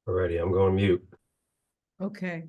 Alrighty, I'm going mute. Okay.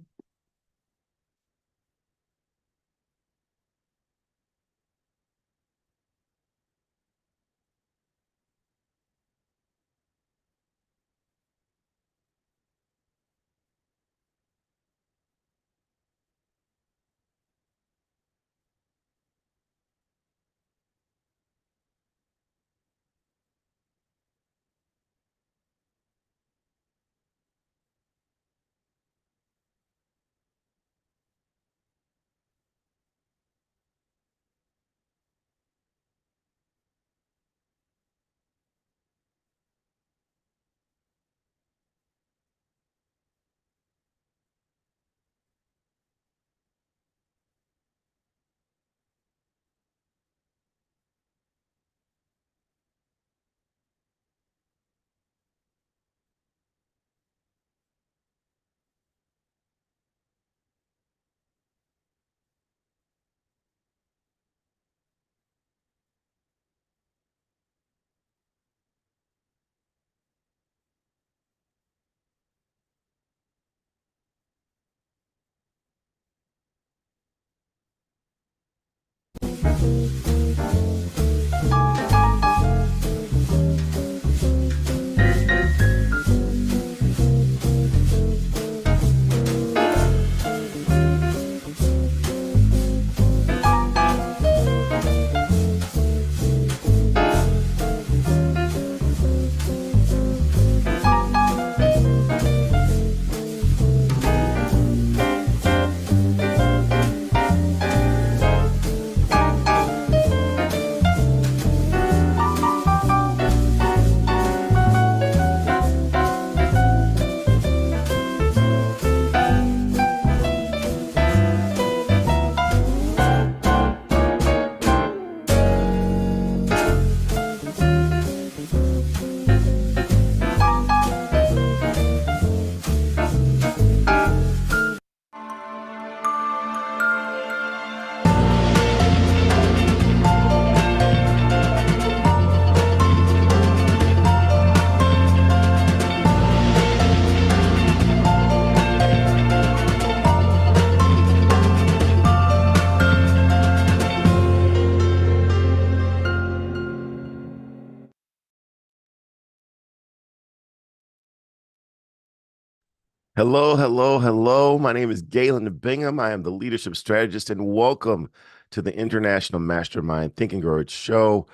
Hello, hello, hello. My name is Galen Bingham. I am the leadership strategist, and welcome to the International Mastermind Think and Grow Rich show.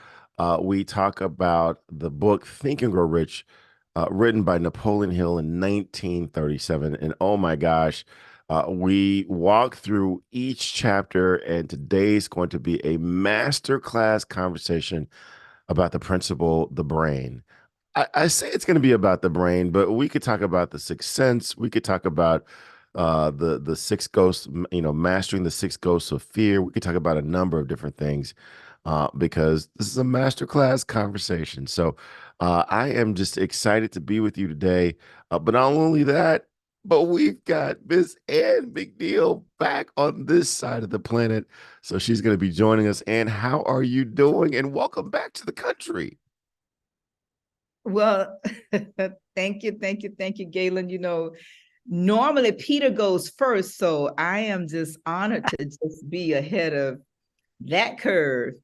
We talk about the book Think and Grow Rich, written by Napoleon Hill in 1937. And oh my gosh, we walk through each chapter, and today's going to be a masterclass conversation about the principle, the brain. I say it's going to be about the brain, but we could talk about the sixth sense. We could talk about the six ghosts, mastering the six ghosts of fear. We could talk about a number of different things because this is a masterclass conversation. So I am just excited to be with you today. But not only that, but we've got Miss Ann McNeil back on this side of the planet. So she's going to be joining us. Ann, how are you doing? And welcome back to the country. Well, thank you, Galen. Normally Peter goes first, so I am just honored to just be ahead of that curve.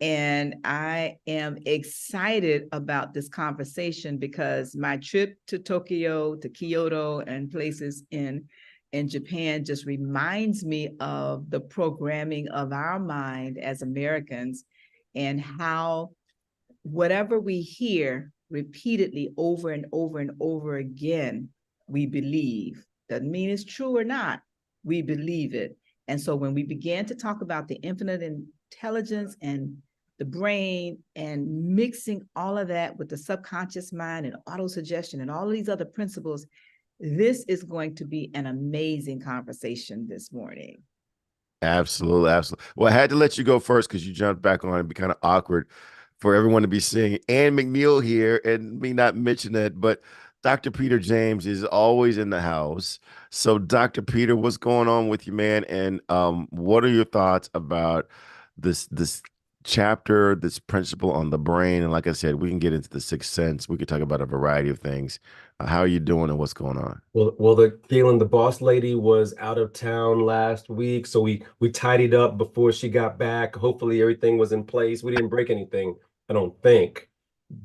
And I am excited about this conversation because my trip to Tokyo, to Kyoto, and places in Japan just reminds me of the programming of our mind as Americans and how whatever we hear repeatedly over and over and over again, we believe. Doesn't mean it's true or not. We believe it. And so when we began to talk about the infinite intelligence and the brain and mixing all of that with the subconscious mind and autosuggestion and all of these other principles, this is going to be an amazing conversation this morning. Absolutely, absolutely. Well, I had to let you go first because you jumped back on. It'd be kind of awkward for everyone to be seeing Ann McNeil here and me not mention it. But Dr. Peter James is always in the house. So, Dr. Peter, what's going on with you, man? And what are your thoughts about this chapter, this principle on the brain. And like I said, we can get into the sixth sense. We could talk about a variety of things. How are you doing and what's going on? Well, the Galen, the boss lady was out of town last week, so we tidied up before she got back. Hopefully, everything was in place. We didn't break anything, I don't think.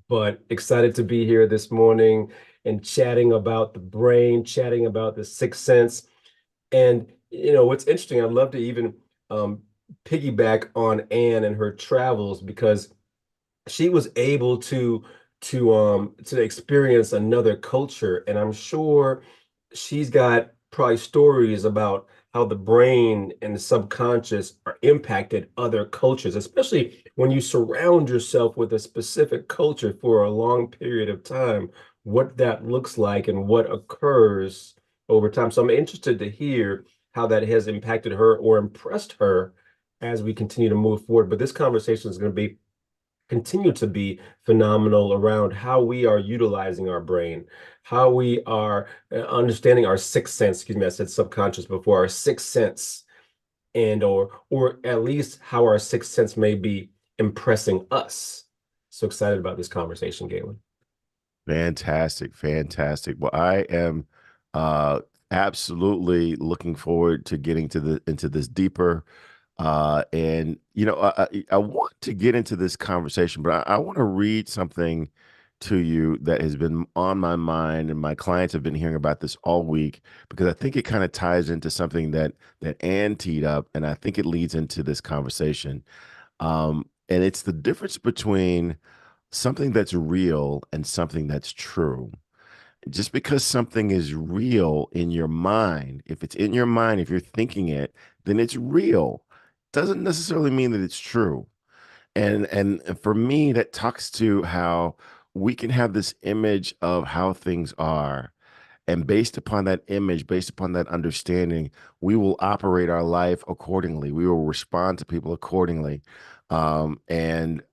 But excited to be here this morning and chatting about the brain, chatting about the sixth sense. And what's interesting, I'd love to even um, piggyback on Anne and her travels because she was able to experience another culture, and I'm sure she's got probably stories about how the brain and the subconscious are impacted other cultures, especially when you surround yourself with a specific culture for a long period of time, what that looks like and what occurs over time. So I'm interested to hear how that has impacted her or impressed her as we continue to move forward. But this conversation is going to be continue to be phenomenal around how we are utilizing our brain, how we are understanding our sixth sense. Excuse me, I said subconscious before, our sixth sense, and or at least how our sixth sense may be impressing us. So excited about this conversation, Galen. Fantastic, fantastic. Well, I am uh absolutely looking forward to getting to the into this deeper. And I want to get into this conversation, but I want to read something to you that has been on my mind, and my clients have been hearing about this all week because I think it kind of ties into something that Ann teed up, and I think it leads into this conversation. And it's the difference between something that's real and something that's true. Just because something is real in your mind, if it's in your mind, if you're thinking it, then it's real. Doesn't necessarily mean that it's true. And for me, that talks to how we can have this image of how things are, and based upon that image, based upon that understanding, we will operate our life accordingly. We will respond to people accordingly. And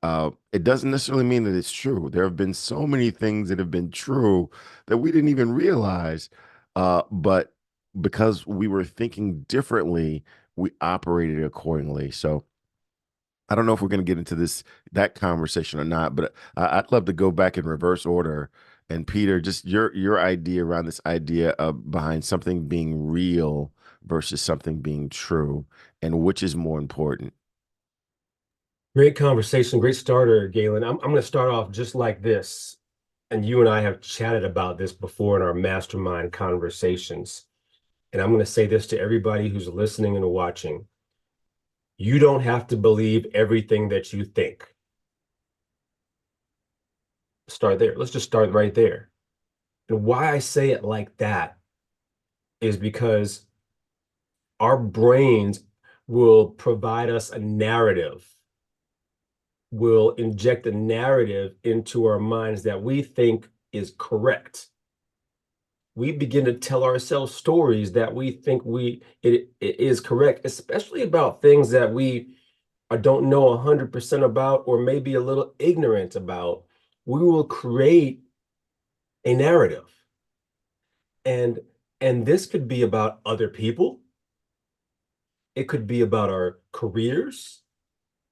it doesn't necessarily mean that it's true. There have been so many things that have been true that we didn't even realize. But because we were thinking differently, we operated accordingly. So I don't know if we're going to get into that conversation or not, but I'd love to go back in reverse order. And Peter, just your idea around this idea of behind something being real versus something being true, and which is more important. Great conversation, great starter, Galen. I'm going to start off just like this. And you and I have chatted about this before in our mastermind conversations. And I'm going to say this to everybody who's listening and watching. You don't have to believe everything that you think. Start there. Let's just start right there. And why I say it like that is because our brains will provide us a narrative, will inject a narrative into our minds that we think is correct. We begin to tell ourselves stories that we think it is correct, especially about things that we don't know 100% about or maybe a little ignorant about. We will create a narrative. And and this could be about other people. It could be about our careers.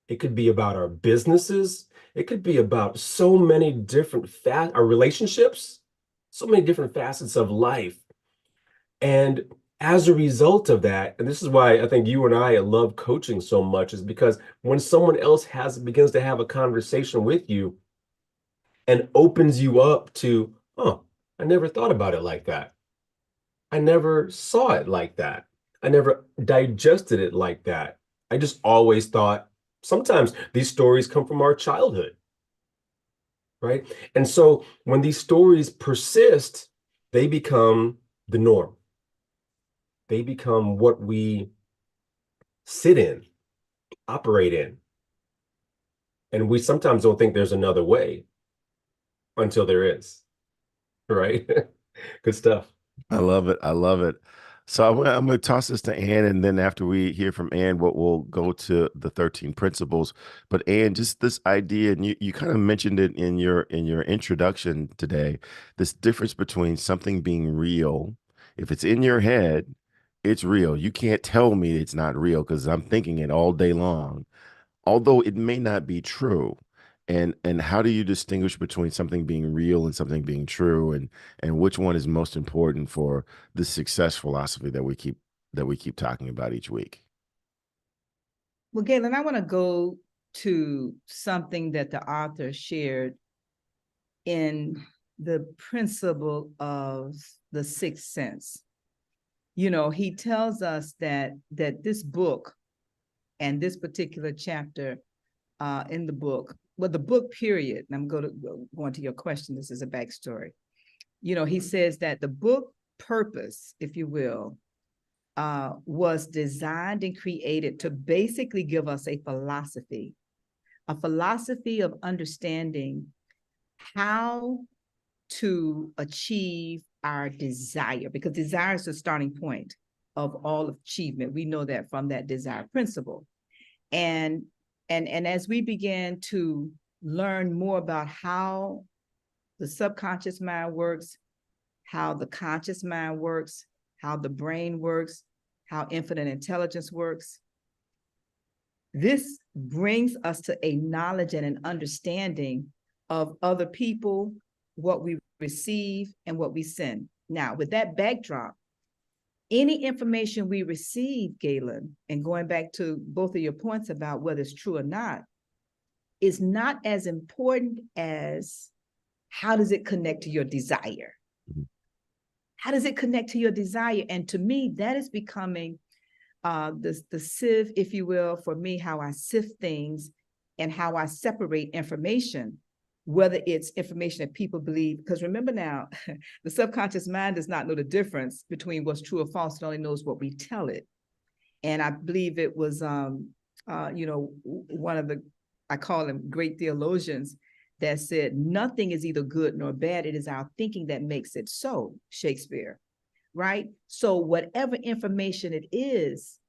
It could be about our businesses. It could be about so many different our relationships, so many different facets of life. And as a result of that, and this is why I think you and I love coaching so much, is because when someone else begins to have a conversation with you and opens you up to, oh, I never thought about it like that. I never saw it like that. I never digested it like that. I just always thought sometimes these stories come from our childhood, right? And so when these stories persist, they become the norm. They become what we sit in, operate in. And we sometimes don't think there's another way until there is, right? Good stuff. I love it. I love it. So I'm gonna toss this to Ann, and then after we hear from Ann, we'll go to the 13 principles. But Ann, just this idea, and you kind of mentioned it in your introduction today, this difference between something being real. If it's in your head, it's real. You can't tell me it's not real because I'm thinking it all day long. although it may not be true. And how do you distinguish between something being real and something being true, and which one is most important for the success philosophy that we keep talking about each week? Well, Galen, I want to go to something that the author shared in the principle of the sixth sense. You know, he tells us that this book and this particular chapter in the book, well, the book period, and I'm going to your question, this is a backstory. You know, he says that the book purpose, if you will, was designed and created to basically give us a philosophy of understanding how to achieve our desire, because desire is the starting point of all achievement. We know that from that desire principle. And as we began to learn more about how the subconscious mind works, how the conscious mind works, how the brain works, how infinite intelligence works, this brings us to a knowledge and an understanding of other people, what we receive, and what we send. Now, with that backdrop, any information we receive, Galen, and going back to both of your points about whether it's true or not, is not as important as how does it connect to your desire? Mm-hmm. How does it connect to your desire? And to me, that is becoming the sieve, if you will, for me, how I sift things and how I separate information, whether it's information that people believe. Because remember now, the subconscious mind does not know the difference between what's true or false. It only knows what we tell it. And I believe it was, one of the, I call them great theologians, that said, nothing is either good nor bad. It is our thinking that makes it so, Shakespeare, right? So whatever information it is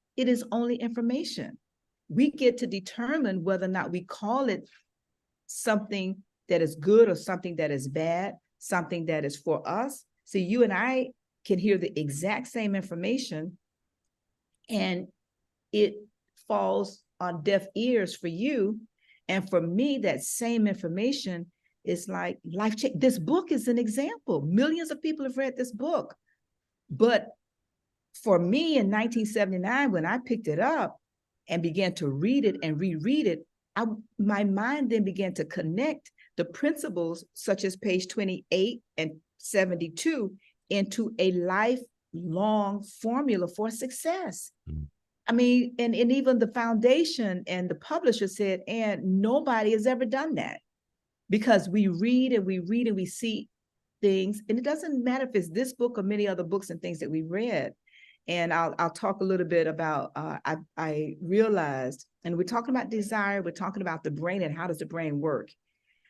only information. We get to determine whether or not we call it something that is good or something that is bad, something that is for us. So you and I can hear the exact same information and it falls on deaf ears for you. And for me, that same information is like life change. This book is an example. Millions of people have read this book. But for me in 1979, when I picked it up and began to read it and reread it, my mind then began to connect the principles such as page 28 and 72 into a lifelong formula for success. Mm-hmm. I mean, and even the foundation and the publisher said, and nobody has ever done that, because we read and we see things, and it doesn't matter if it's this book or many other books and things that we read. And I'll talk a little bit about, I realized, and we're talking about desire, we're talking about the brain and how does the brain work.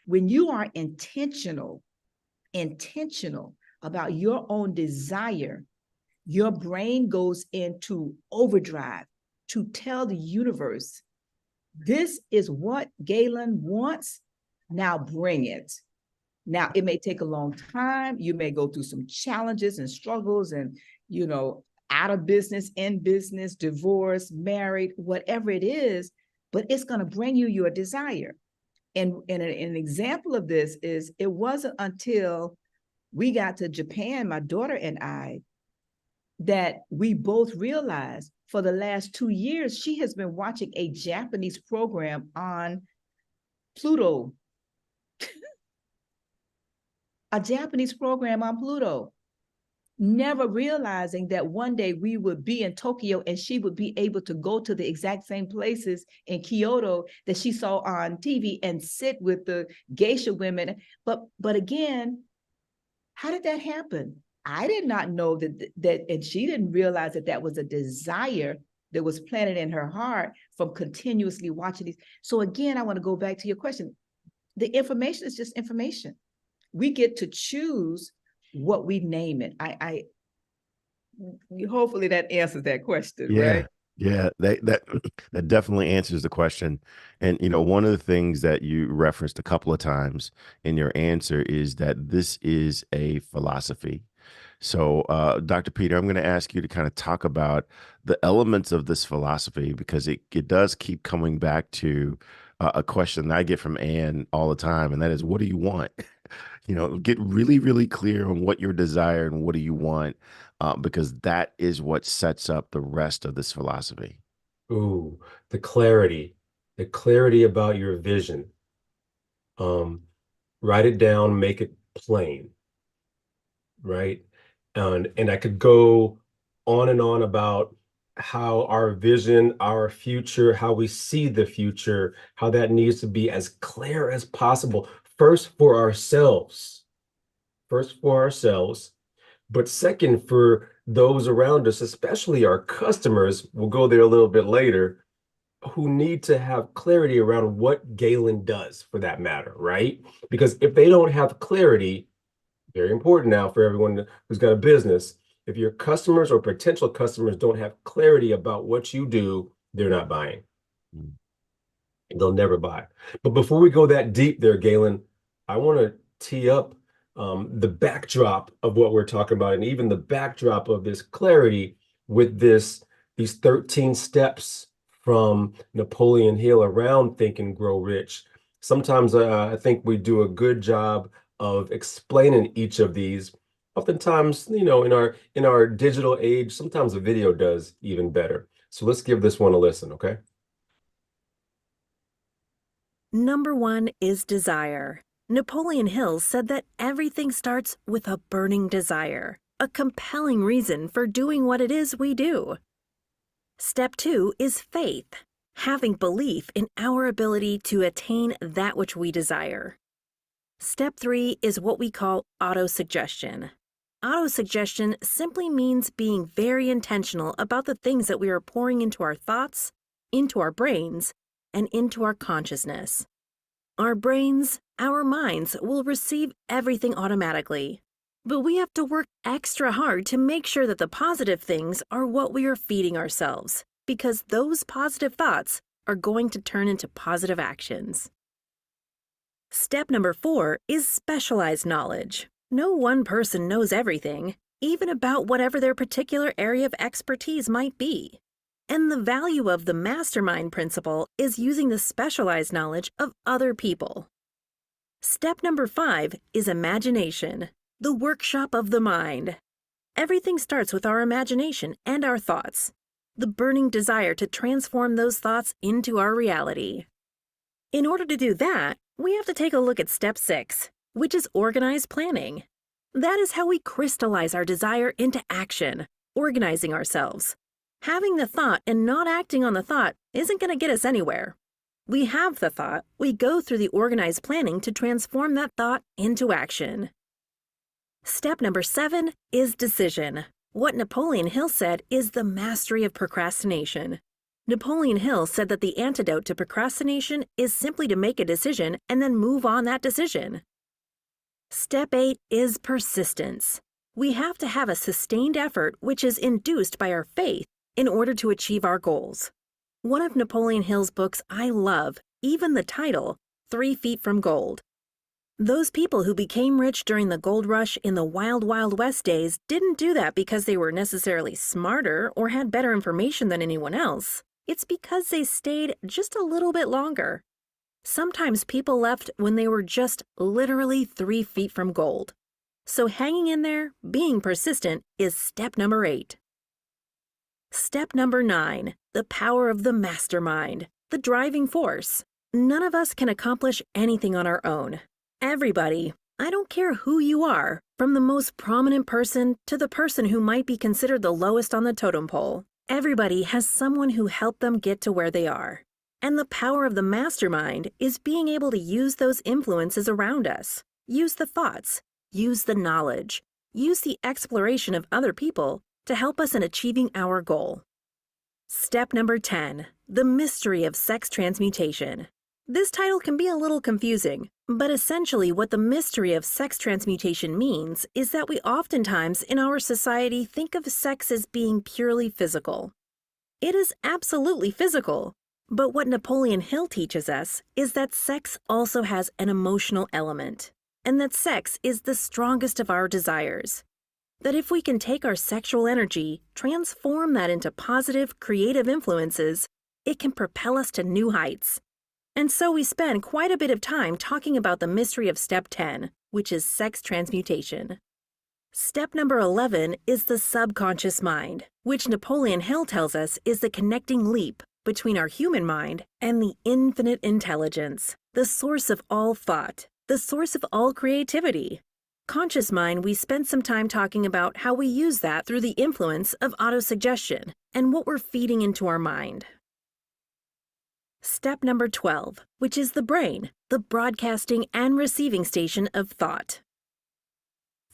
When you are intentional about your own desire, your brain goes into overdrive to tell the universe, this is what Galen wants, now bring it. Now, it may take a long time. You may go through some challenges and struggles and, out of business, in business, divorce, married, whatever it is, but it's going to bring you your desire. And an example of this is, it wasn't until we got to Japan, my daughter and I, that we both realized for the last 2 years, she has been watching a Japanese program on Pluto. A Japanese program on Pluto, never realizing that one day we would be in Tokyo and she would be able to go to the exact same places in Kyoto that she saw on TV and sit with the geisha women. But again, how did that happen? I did not know that, and she didn't realize that was a desire that was planted in her heart from continuously watching these. So again, I want to go back to your question. The information is just information. We get to choose what we name it. I hopefully that answers that question, right? Yeah, that definitely answers the question. And one of the things that you referenced a couple of times in your answer is that this is a philosophy. So, Dr. Peter, I'm going to ask you to kind of talk about the elements of this philosophy because it does keep coming back to a question that I get from Ann all the time, and that is, what do you want? Get really, really clear on what your desire and what do you want, because that is what sets up the rest of this philosophy. Ooh, the clarity about your vision. Um, Write it down, make it plain, right? And I could go on and on about how our vision, our future, how we see the future, how that needs to be as clear as possible. First for ourselves, first for ourselves, but second for those around us, especially our customers. We'll go there a little bit later, who need to have clarity around what Galen does for that matter, right? Because if they don't have clarity, very important now for everyone who's got a business, if your customers or potential customers don't have clarity about what you do, they're not buying. Mm. They'll never buy. But before we go that deep there, Galen, I want to tee up the backdrop of what we're talking about, and even the backdrop of this clarity with these 13 steps from Napoleon Hill around Think and Grow Rich. Sometimes I think we do a good job of explaining each of these. Oftentimes, in our digital age, sometimes a video does even better. So let's give this one a listen, okay? Number 1 is desire. Napoleon Hill said that everything starts with a burning desire, a compelling reason for doing what it is we do. Step 2 is faith, having belief in our ability to attain that which we desire. Step 3 is what we call autosuggestion. Autosuggestion simply means being very intentional about the things that we are pouring into our thoughts, into our brains, and into our consciousness. Our brains, our minds will receive everything automatically, but we have to work extra hard to make sure that the positive things are what we are feeding ourselves, because those positive thoughts are going to turn into positive actions. Step number 4 is specialized knowledge. No one person knows everything, even about whatever their particular area of expertise might be. And the value of the mastermind principle is using the specialized knowledge of other people. Step number 5 is imagination, the workshop of the mind. Everything starts with our imagination and our thoughts, the burning desire to transform those thoughts into our reality. In order to do that, we have to take a look at step 6, which is organized planning. That is how we crystallize our desire into action, organizing ourselves. Having the thought and not acting on the thought isn't going to get us anywhere. We have the thought, we go through the organized planning to transform that thought into action. Step number 7 is decision. What Napoleon Hill said is the mastery of procrastination. Napoleon Hill said that the antidote to procrastination is simply to make a decision and then move on that decision. Step 8 is persistence. We have to have a sustained effort which is induced by our faith in order to achieve our goals. One of Napoleon Hill's books I love, even the title, 3 Feet from Gold. Those people who became rich during the gold rush in the wild, wild west days didn't do that because they were necessarily smarter or had better information than anyone else. It's because they stayed just a little bit longer. Sometimes people left when they were just literally 3 feet from gold. So hanging in there, being persistent, is step number 8. Step number 9, the power of the mastermind, the driving force. None of us can accomplish anything on our own. Everybody, I don't care who you are, from the most prominent person to the person who might be considered the lowest on the totem pole, everybody has someone who helped them get to where they are. And the power of the mastermind is being able to use those influences around us, use the thoughts, use the knowledge, use the exploration of other people to help us in achieving our goal. Step number 10, the mystery of sex transmutation. This title can be a little confusing, but essentially what the mystery of sex transmutation means is that we oftentimes in our society think of sex as being purely physical. It is absolutely physical, but what Napoleon Hill teaches us is that sex also has an emotional element, and that sex is the strongest of our desires. that if we can take our sexual energy, transform that into positive, creative influences, it can propel us to new heights. And so we spend quite a bit of time talking about the mystery of step 10, which is sex transmutation. Step number 11 is the subconscious mind, which Napoleon Hill tells us is the connecting leap between our human mind and the infinite intelligence, the source of all thought, the source of all creativity. Conscious mind, we spent some time talking about how we use that through the influence of autosuggestion and what we're feeding into our mind. Step number 12, which is the brain, the broadcasting and receiving station of thought.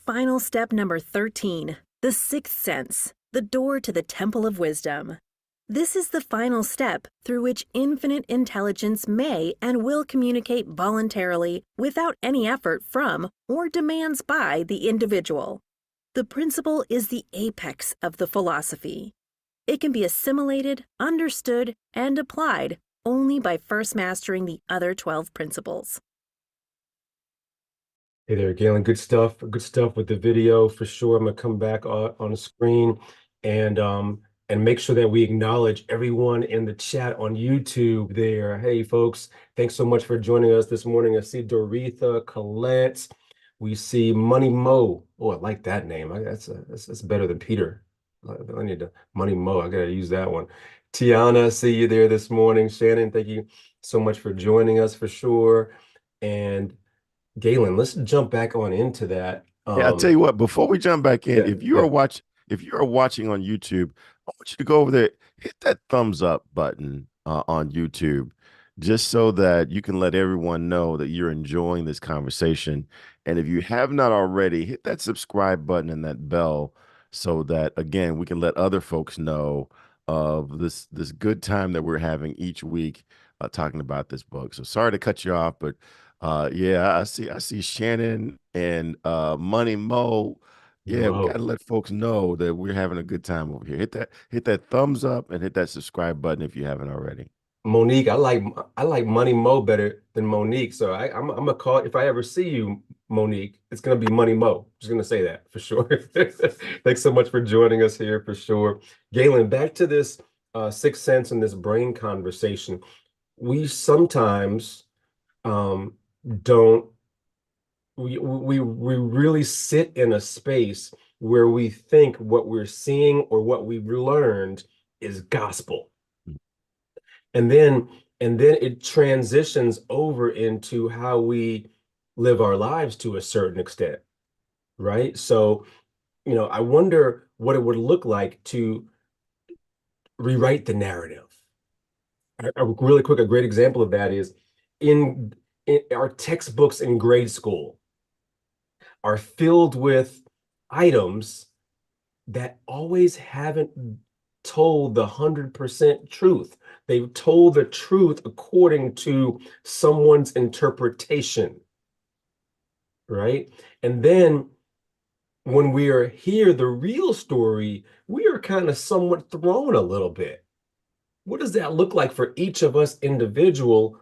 Final step number 13, the sixth sense, the door to the temple of wisdom. This is the final step through which infinite intelligence may and will communicate voluntarily without any effort from or demands by the individual. The principle is the apex of the philosophy. It can be assimilated, understood, and applied only by first mastering the other 12 principles. Hey there, Galen. Good stuff. Good stuff with the video for sure. I'm gonna come back on the screen and make sure that we acknowledge everyone in the chat on YouTube there. Hey folks, thanks so much for joining us this morning. I see Doretha, Colette. We see Money Mo. Oh, I like that name. That's better than Peter. I need to Money Mo. I gotta use that one. Tiana, see you there this morning. Shannon, thank you so much for joining us for sure. And Galen, let's jump back on into that. Yeah, I'll tell you what, before we jump back in, Yeah, yeah. if you are watching on YouTube, I want you to go over there, hit that thumbs up button on YouTube, just so that you can let everyone know that you're enjoying this conversation. And if you have not already, hit that subscribe button and that bell so that again we can let other folks know of this good time that we're having each week talking about this book. So sorry to cut you off, but yeah, I see Shannon and Money Mo. Yeah, we gotta Mo. let folks know that we're having a good time over here. Hit that thumbs up and hit that subscribe button if you haven't already. Monique, I like Money Mo better than Monique. So I'm gonna call if I ever see you, Monique, it's gonna be Money Mo. Just gonna say that for sure. Thanks so much for joining us here for sure. Galen, back to this sixth sense and this brain conversation. We sometimes um don't we really sit in a space where we think what we're seeing or what we've learned is gospel. And then it transitions over into how we live our lives to a certain extent, right? So, I wonder what it would look like to rewrite the narrative. Really quick, a great example of that is in, in our textbooks in grade school are filled with items that always haven't told the 100% truth. They've told the truth according to someone's interpretation, right? And then when we are here, the real story, we are kind of somewhat thrown a little bit. What does that look like for each of us individually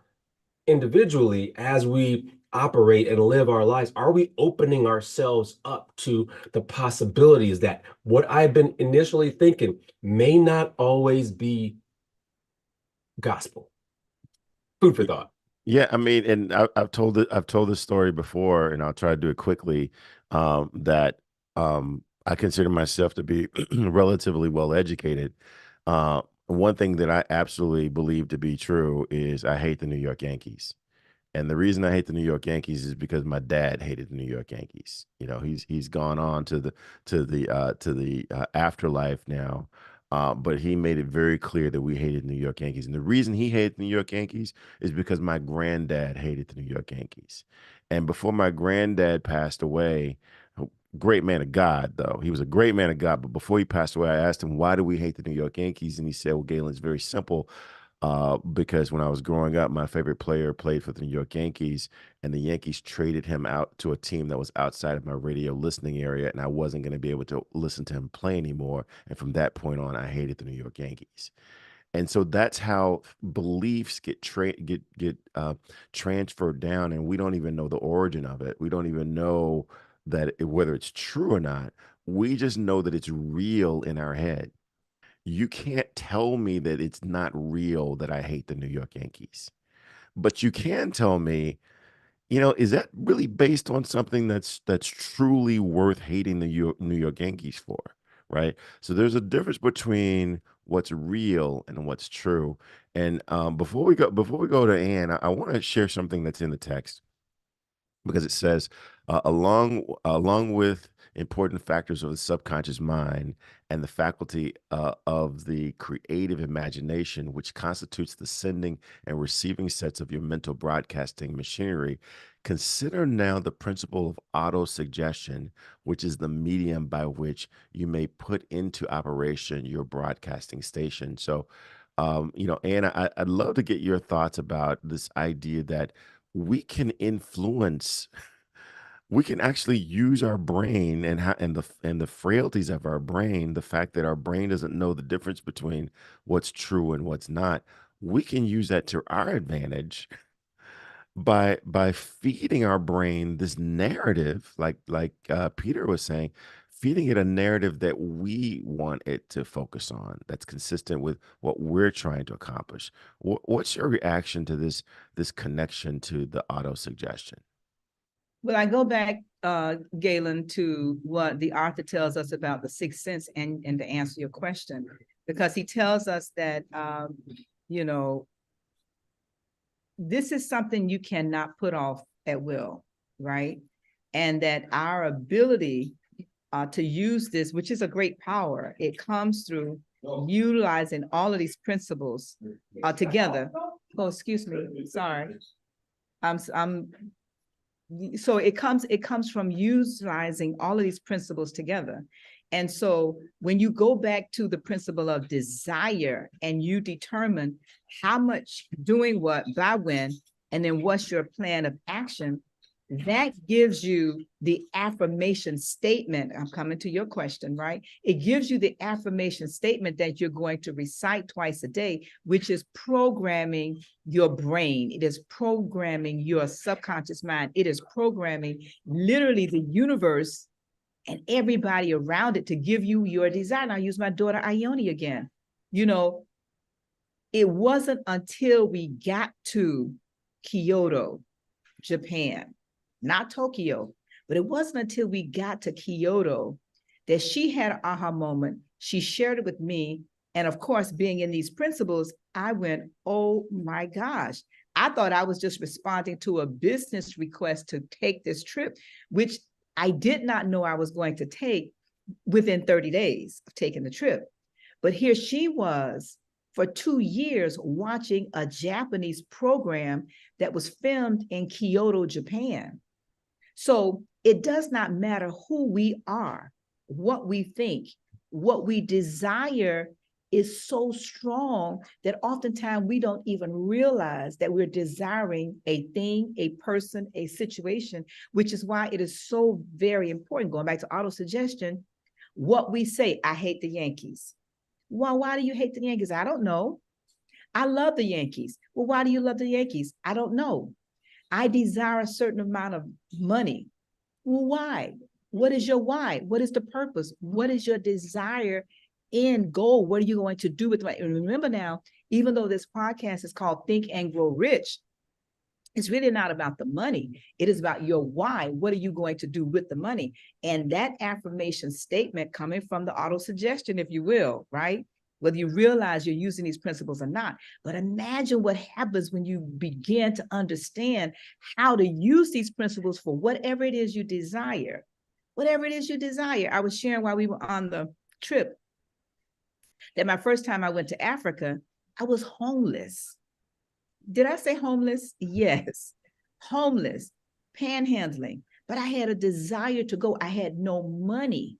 as we operate and live our lives? Are we opening ourselves up to the possibilities that what I've been initially thinking may not always be gospel? Food for thought. Yeah, I mean, and I've told this story before, and I'll try to do it quickly. That I consider myself to be relatively well educated. One thing that I absolutely believe to be true is I hate the New York Yankees. And the reason I hate the New York Yankees is because my dad hated the New York Yankees. You know, he's gone on to the afterlife now, but he made it very clear that we hated New York Yankees. And the reason he hated the New York Yankees is because my granddad hated the New York Yankees. And before my granddad passed away, a great man of God, though he was a great man of God. But before he passed away, I asked him, "Why do we hate the New York Yankees?" And he said, "Well, Galen, it's very simple." Because when I was growing up, my favorite player played for the New York Yankees, and the Yankees traded him out to a team that was outside of my radio listening area, and I wasn't going to be able to listen to him play anymore. And from that point on, I hated the New York Yankees. And so that's how beliefs get transferred down, and we don't even know the origin of it. We don't even know whether it's true or not. We just know that it's real in our head. You can't tell me that it's not real that I hate the New York Yankees. But you can tell me, is that really based on something that's truly worth hating the New York Yankees for, right? So there's a difference between what's real and what's true. And before we go to Ann, I want to share something that's in the text because it says along with important factors of the subconscious mind and the faculty of the creative imagination, which constitutes the sending and receiving sets of your mental broadcasting machinery, consider now the principle of autosuggestion, which is the medium by which you may put into operation your broadcasting station. So Anna, I'd love to get your thoughts about this idea that we can influence, we can actually use our brain and the frailties of our brain, the fact that our brain doesn't know the difference between what's true and what's not. We can use that to our advantage by feeding our brain this narrative, like Peter was saying, feeding it a narrative that we want it to focus on, that's consistent with what we're trying to accomplish. What's your reaction to this connection to the auto suggestion? Well, I go back, Galen, to what the author tells us about the sixth sense, and to answer your question, because he tells us that, you know, this is something you cannot put off at will, right? And that our ability to use this, which is a great power, it comes through utilizing all of these principles together. Oh, excuse me, sorry. So it comes from utilizing all of these principles together. And so when you go back to the principle of desire and you determine how much doing what by when, and then what's your plan of action, that gives you the affirmation statement. I'm coming to your question, right? It gives you the affirmation statement that you're going to recite twice a day, which is programming your brain. It is programming your subconscious mind. It is programming literally the universe and everybody around it to give you your desire. And I'll use my daughter Ione again. You know, it wasn't until we got to Kyoto, Japan, not Tokyo, but it wasn't until we got to Kyoto that she had an aha moment. She shared it with me. And of course, being in these principles, I went, oh my gosh. I thought I was just responding to a business request to take this trip, which I did not know I was going to take within 30 days of taking the trip. But here she was for 2 years watching a Japanese program that was filmed in Kyoto, Japan. So it does not matter who we are, what we think, what we desire is so strong that oftentimes we don't even realize that we're desiring a thing, a person, a situation, which is why it is so very important, going back to auto-suggestion, what we say. I hate the Yankees. Well, why do you hate the Yankees? I don't know. I love the Yankees. Well, why do you love the Yankees? I don't know. I desire a certain amount of money. Well, why? What is your why? What is the purpose? What is your desire, end goal? What are you going to do with it? And remember now, even though this podcast is called Think and Grow Rich, it's really not about the money. It is about your why. What are you going to do with the money? And that affirmation statement coming from the auto-suggestion, if you will, right? Whether you realize you're using these principles or not. But imagine what happens when you begin to understand how to use these principles for whatever it is you desire. Whatever it is you desire. I was sharing while we were on the trip that my first time I went to Africa, I was homeless. Did I say homeless? Yes. Homeless, panhandling. But I had a desire to go. I had no money.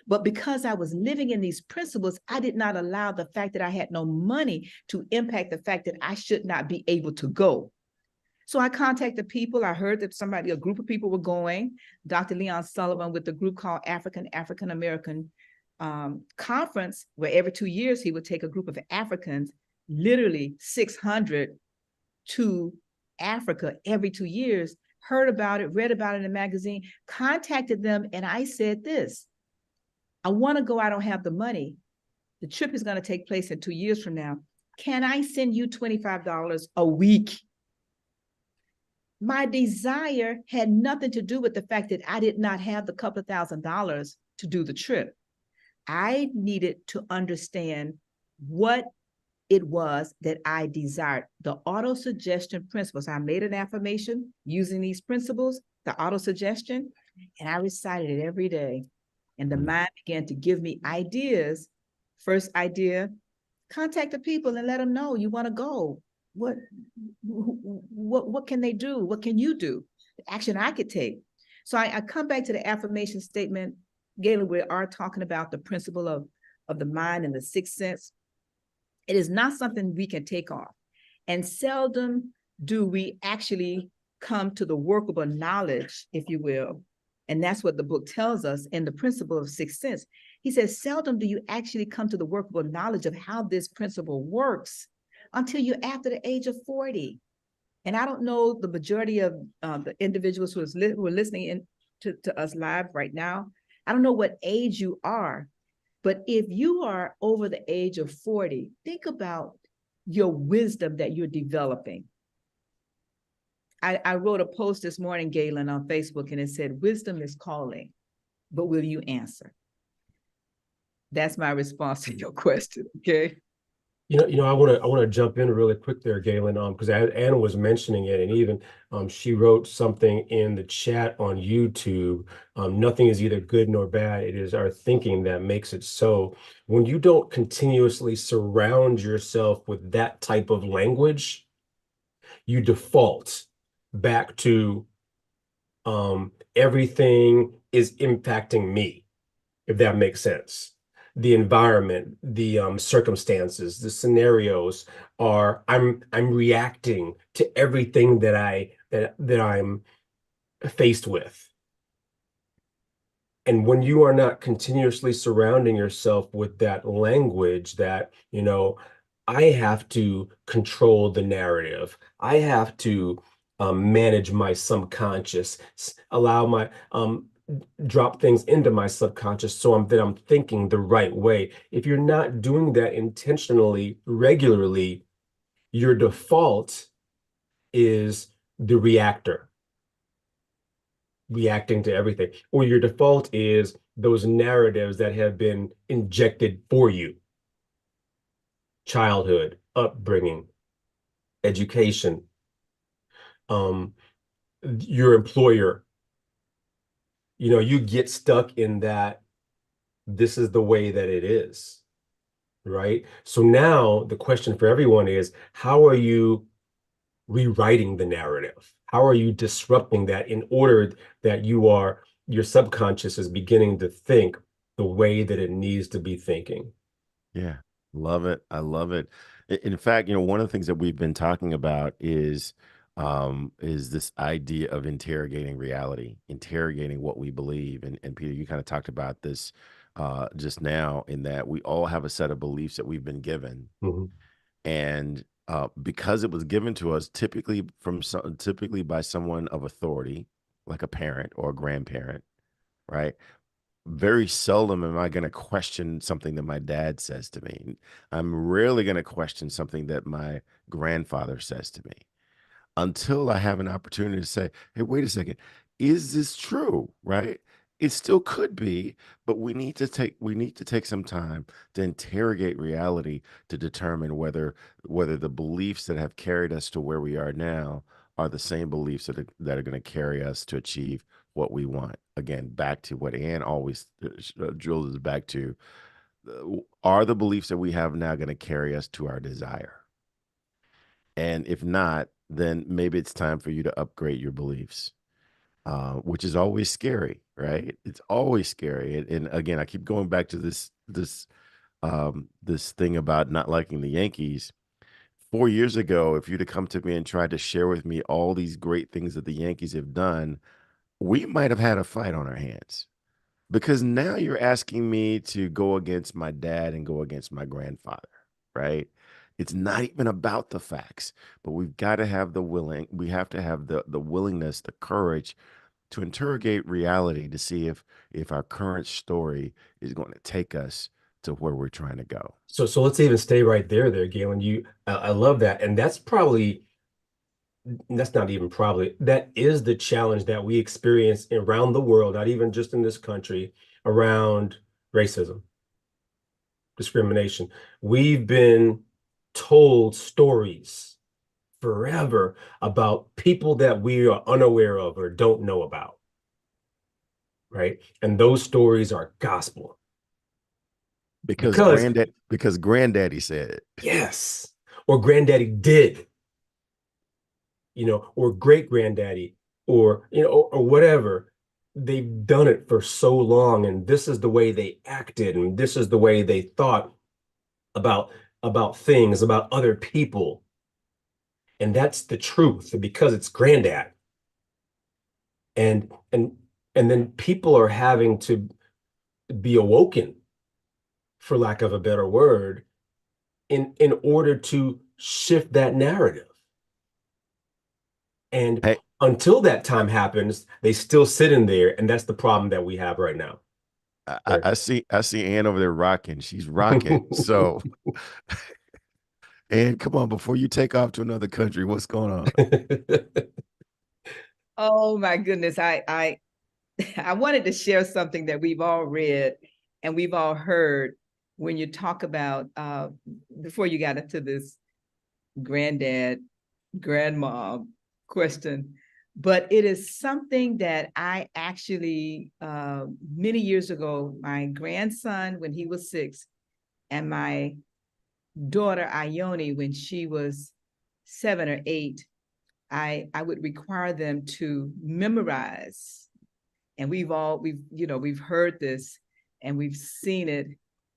But because I was living in these principles, I did not allow the fact that I had no money to impact the fact that I should not be able to go. So I contacted people. I heard that a group of people were going. Dr. Leon Sullivan with the group called African American Conference, where every 2 years he would take a group of Africans, literally 600, to Africa every 2 years, heard about it, read about it in a magazine, contacted them, and I said this: I want to go, I don't have the money. The trip is going to take place in 2 years from now. Can I send you $25 a week? My desire had nothing to do with the fact that I did not have the couple of $1,000s to do the trip. I needed to understand what it was that I desired. The auto-suggestion principles. I made an affirmation using these principles, the auto-suggestion, and I recited it every day. And the mind began to give me ideas. First idea, contact the people and let them know you want to go. What can they do? What can you do? The action I could take. So I come back to the affirmation statement. Galen, we are talking about the principle of the mind and the sixth sense. It is not something we can take off. And seldom do we actually come to the workable knowledge, if you will. And that's what the book tells us in the principle of sixth sense. He says, seldom do you actually come to the workable knowledge of how this principle works until you're after the age of 40. And I don't know the majority of the individuals who are listening in to us live right now. I don't know what age you are, but if you are over the age of 40, think about your wisdom that you're developing. I wrote a post this morning, Galen, on Facebook, and it said, wisdom is calling, but will you answer? That's my response to your question, okay? I want to jump in really quick there, Galen, because Anna was mentioning it, and even she wrote something in the chat on YouTube. Nothing is either good nor bad. It is our thinking that makes it so. When you don't continuously surround yourself with that type of language, you default back to everything is impacting me, if that makes sense. The environment, the circumstances, the scenarios are I'm reacting to everything that I'm faced with. And when you are not continuously surrounding yourself with that language that, I have to control the narrative. I have to manage my subconscious, allow my drop things into my subconscious so I'm thinking the right way. If you're not doing that intentionally, regularly, your default is the reactor, reacting to everything. Or your default is those narratives that have been injected for you. Childhood, upbringing, education, your employer. You get stuck in that this is the way that it is, right? So now the question for everyone is, how are you rewriting the narrative? How are you disrupting that in order that your subconscious is beginning to think the way that it needs to be thinking? Yeah, love it. I love it. In fact, one of the things that we've been talking about is this idea of interrogating reality, interrogating what we believe. And Peter, you kind of talked about this just now, in that we all have a set of beliefs that we've been given, Mhm. and because it was given to us, typically by someone of authority, like a parent or a grandparent, right? Very seldom am I going to question something that my dad says to me. I'm rarely going to question something that my grandfather says to me, until I have an opportunity to say, hey, wait a second, is this true? Right? It still could be, but we need to take some time to interrogate reality to determine whether the beliefs that have carried us to where we are now are the same beliefs that are going to carry us to achieve what we want. Again, back to what Ann always drills us back to: are the beliefs that we have now going to carry us to our desire? And if not, then maybe it's time for you to upgrade your beliefs, which is always scary, right? It's always scary. And again, I keep going back to this thing about not liking the Yankees. 4 years ago, if you'd have come to me and tried to share with me all these great things that the Yankees have done, we might have had a fight on our hands, because now you're asking me to go against my dad and go against my grandfather, right? It's not even about the facts, but we have to have the willingness, the courage to interrogate reality to see if our current story is going to take us to where we're trying to go. So let's even stay right there, Galen. I love that. And that's not even probably, that is the challenge that we experience around the world, not even just in this country, around racism, discrimination. We've been told stories forever about people that we are unaware of or don't know about, right? And those stories are gospel. Because, Because granddaddy said it. yes, or granddaddy did, or great granddaddy, or, or whatever. They've done it for so long, and this is the way they acted, and this is the way they thought about things, about other people. And that's the truth, because it's granddad. And then people are having to be awoken, for lack of a better word, in order to shift that narrative. And Hey, until that time happens, they still sit in there, and that's the problem that we have right now. I see Ann over there rocking. She's rocking. So, Ann, come on, before you take off to another country, what's going on? Oh my goodness. I wanted to share something that we've all read and we've all heard when you talk about before you got into this granddad, grandma question. But it is something that I actually many years ago, my grandson when he was 6, and my daughter Ione when she was 7 or 8, I would require them to memorize. And we've heard this and we've seen it,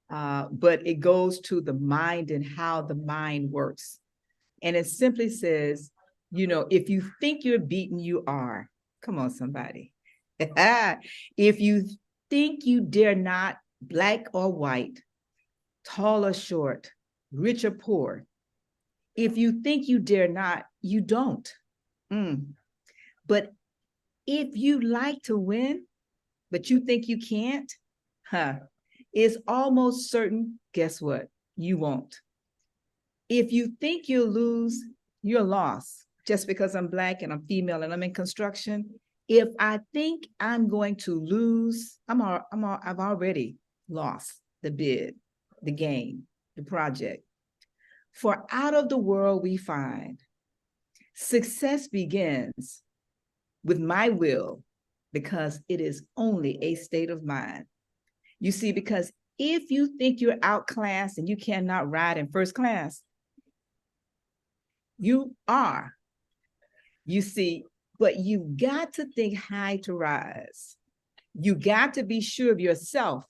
but it goes to the mind and how the mind works. And it simply says, if you think you're beaten, you are. Come on, somebody. If you think you dare not, black or white, tall or short, rich or poor, if you think you dare not, you don't. But if you like to win, but you think you can't, it's almost certain, guess what? You won't. If you think you'll lose, you're lost. Just because I'm black and I'm female and I'm in construction, if I think I'm going to lose, I've already lost the bid, the game, the project. For out of the world we find, success begins with my will, because it is only a state of mind. You see, because if you think you're outclassed and you cannot ride in first class, you are. You see, but you've got to think high to rise. You got to be sure of yourself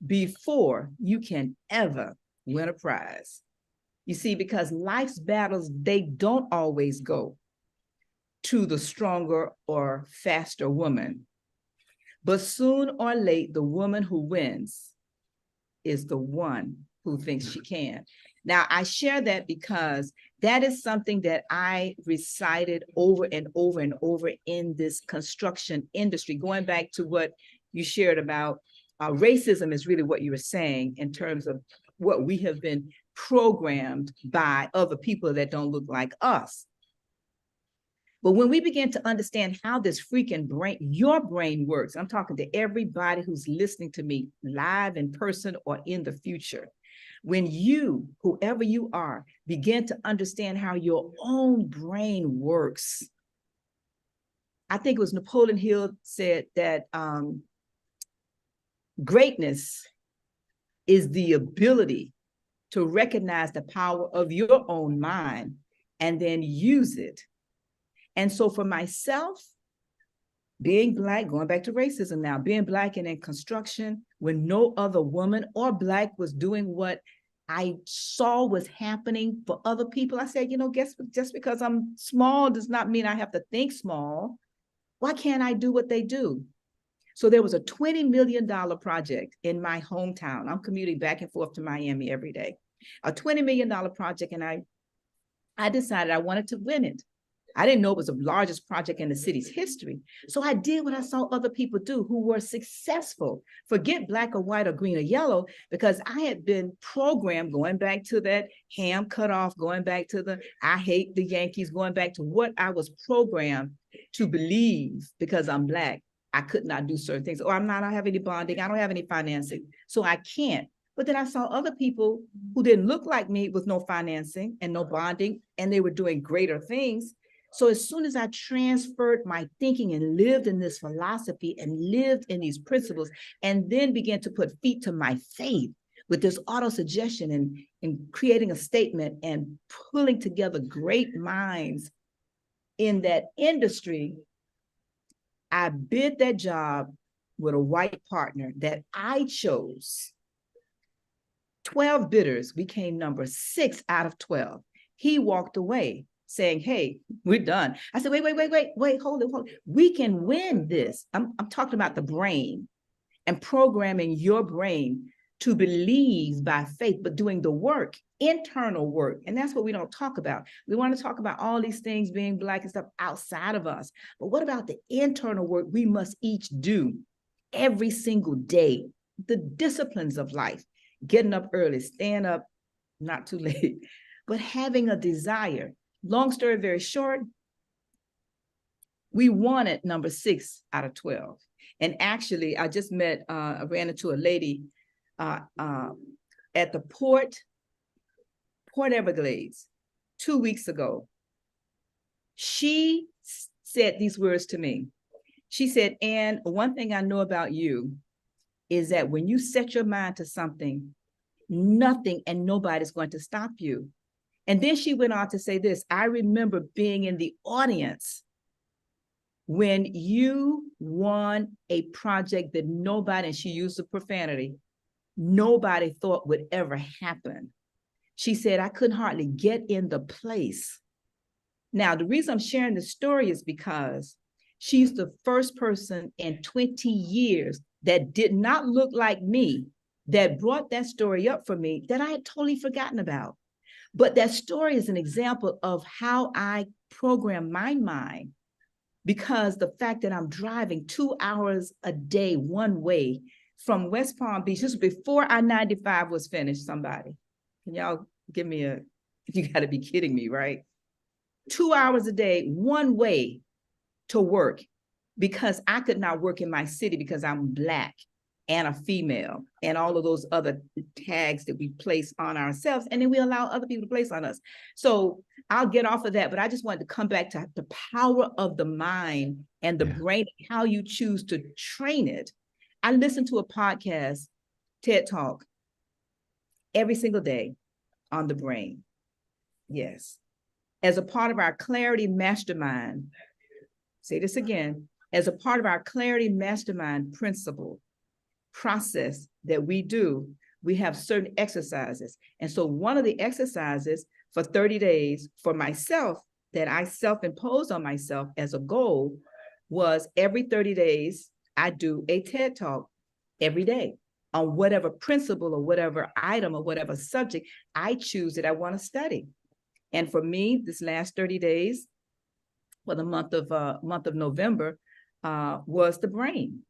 before you can ever win a prize. You see, because life's battles, they don't always go to the stronger or faster woman. But soon or late, the woman who wins is the one who thinks she can. Now, I share that because that is something that I recited over and over and over in this construction industry. Going back to what you shared about racism is really what you were saying in terms of what we have been programmed by other people that don't look like us. But when we begin to understand how this freaking brain, your brain works, I'm talking to everybody who's listening to me live in person or in the future. When you, whoever you are, begin to understand how your own brain works. I think it was Napoleon Hill said that greatness is the ability to recognize the power of your own mind and then use it. And so for myself, being Black, going back to racism now, being Black and in construction, when no other woman or Black was doing what I saw was happening for other people, I said, just because I'm small does not mean I have to think small. Why can't I do what they do? So there was a $20 million project in my hometown. I'm commuting back and forth to Miami every day. A $20 million project, and I decided I wanted to win it. I didn't know it was the largest project in the city's history. So I did what I saw other people do who were successful. Forget black or white or green or yellow, because I had been programmed, going back to that ham cut off, going back to the I hate the Yankees, going back to what I was programmed to believe because I'm black. I could not do certain things. Or I don't have any bonding. I don't have any financing. So I can't. But then I saw other people who didn't look like me with no financing and no bonding, and they were doing greater things. So as soon as I transferred my thinking and lived in this philosophy and lived in these principles, and then began to put feet to my faith with this auto-suggestion and creating a statement and pulling together great minds in that industry, I bid that job with a white partner that I chose. 12 bidders, we came number 6 out of 12. He walked away saying, hey, we're done. I said, wait, hold it. We can win this. I'm talking about the brain and programming your brain to believe by faith, but doing the work, internal work. And that's what we don't talk about. We want to talk about all these things being black and stuff outside of us. But what about the internal work we must each do every single day? The disciplines of life, getting up early, staying up not too late, but having a desire. Long story very short, we wanted number 6 out of 12. And actually, I just I ran into a lady at the Port Everglades 2 weeks ago. She said these words to me. She said, Ann, one thing I know about you is that when you set your mind to something, nothing and nobody's going to stop you. And then she went on to say this, I remember being in the audience when you won a project that nobody, and she used the profanity, nobody thought would ever happen. She said, I couldn't hardly get in the place. Now, the reason I'm sharing this story is because she's the first person in 20 years that did not look like me that brought that story up for me that I had totally forgotten about. But that story is an example of how I program my mind, because the fact that I'm driving 2 hours a day one way from West Palm Beach, this was before I-95 was finished, somebody. Can y'all give me you gotta be kidding me, right? 2 hours a day, one way to work, because I could not work in my city because I'm Black and a female and all of those other tags that we place on ourselves. And then we allow other people to place on us. So I'll get off of that, but I just wanted to come back to the power of the mind and the brain, how you choose to train it. I listen to a podcast, TED Talk, every single day on the brain. Yes. As a part of our Clarity Mastermind, say this again, as a part of our Clarity Mastermind principle process that we do, we have certain exercises. And so one of the exercises for 30 days for myself that I self-imposed on myself as a goal was every 30 days, I do a TED Talk every day on whatever principle or whatever item or whatever subject I choose that I want to study. And for me, this last 30 days for the month of November was the brain.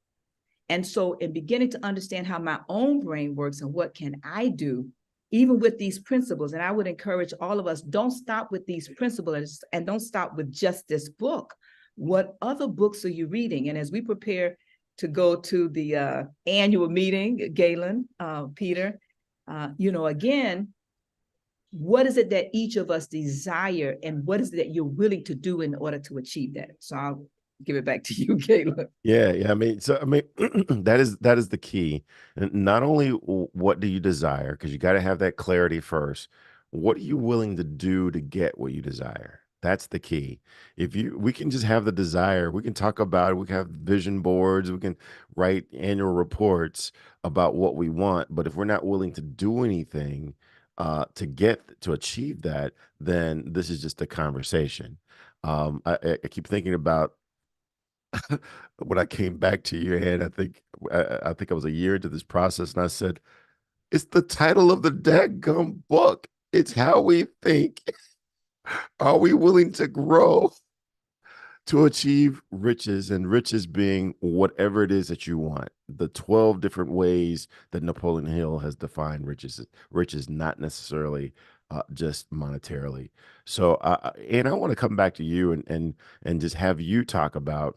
And so in beginning to understand how my own brain works and what can I do, even with these principles, and I would encourage all of us, don't stop with these principles and don't stop with just this book. What other books are you reading? And as we prepare to go to the annual meeting, Galen, Peter, again, what is it that each of us desire and what is it that you're willing to do in order to achieve that? So I'll give it back to you, Caleb. Yeah. I mean, that is the key. And not only what do you desire, because you got to have that clarity first. What are you willing to do to get what you desire? That's the key. We can just have the desire, we can talk about it, we can have vision boards, we can write annual reports about what we want. But if we're not willing to do anything to achieve that, then this is just a conversation. I keep thinking about when I came back to your head. I think I was a year into this process, and I said, "It's the title of the dadgum book. It's how we think. Are we willing to grow? to achieve riches, and riches being whatever it is that you want. The 12 different ways that Napoleon Hill has defined riches, not necessarily just monetarily. So, and I want to come back to you and just have you talk about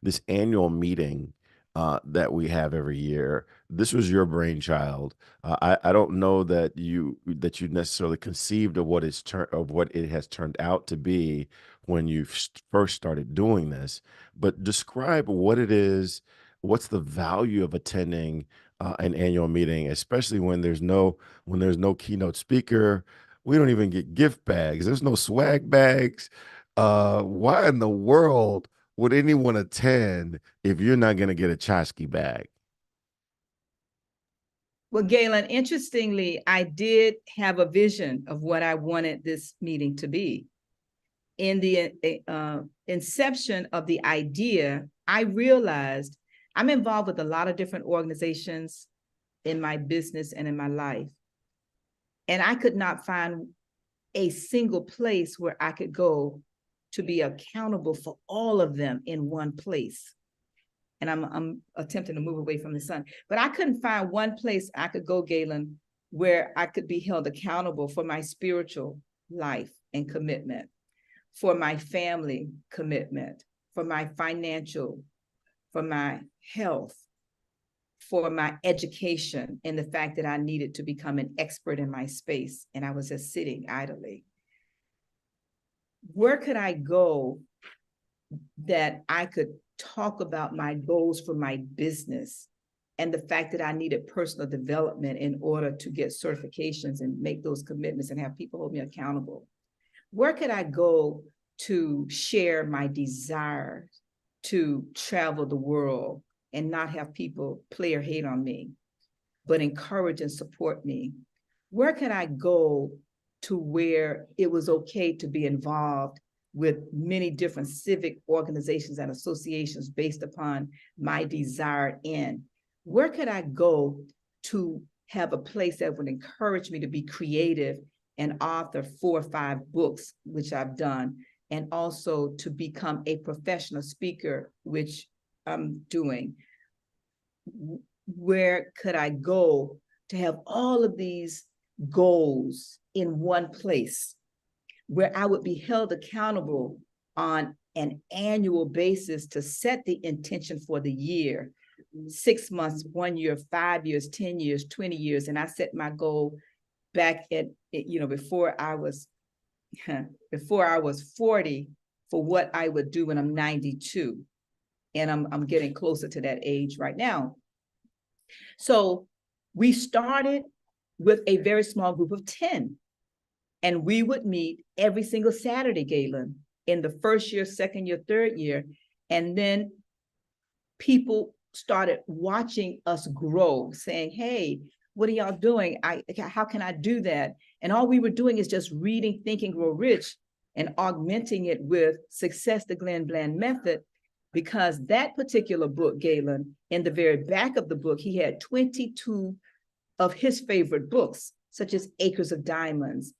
this annual meeting that we have every year. This was your brainchild. I don't know that you necessarily conceived of what it has turned out to be when you first started doing this, but describe what it is. What's the value of attending an annual meeting, especially when there's no keynote speaker? We don't even get gift bags. There's no swag bags. Why in the world would anyone attend if you're not going to get a tchotchke bag? Well, Galen, interestingly, I did have a vision of what I wanted this meeting to be. In the inception of the idea, I realized I'm involved with a lot of different organizations in my business and in my life. And I could not find a single place where I could go to be accountable for all of them in one place. And I'm attempting to move away from the sun, but I couldn't find one place I could go, Galen, where I could be held accountable for my spiritual life and commitment, for my family commitment, for my financial, for my health, for my education, and the fact that I needed to become an expert in my space, and I was just sitting idly. Where could I go that I could talk about my goals for my business and the fact that I needed personal development in order to get certifications and make those commitments and have people hold me accountable? Where could I go to share my desire to travel the world and not have people play or hate on me, but encourage and support me? Where could I go to where it was okay to be involved with many different civic organizations and associations based upon my desired end? Where could I go to have a place that would encourage me to be creative and author 4 or 5 books, which I've done, and also to become a professional speaker, which I'm doing? Where could I go to have all of these goals in one place, where I would be held accountable on an annual basis to set the intention for the year, 6 months, 1 year, 5 years, 10 years, 20 years. And I set my goal back at, before I was 40, for what I would do when I'm 92. And I'm getting closer to that age right now. So we started with a very small group of 10. And we would meet every single Saturday, Galen, in the first year, second year, third year. And then people started watching us grow, saying, hey, what are y'all doing? How can I do that? And all we were doing is just reading Think and Grow Rich and augmenting it with Success, the Glenn Bland Method, because that particular book, Galen, in the very back of the book, he had 22 of his favorite books, such as Acres of Diamonds,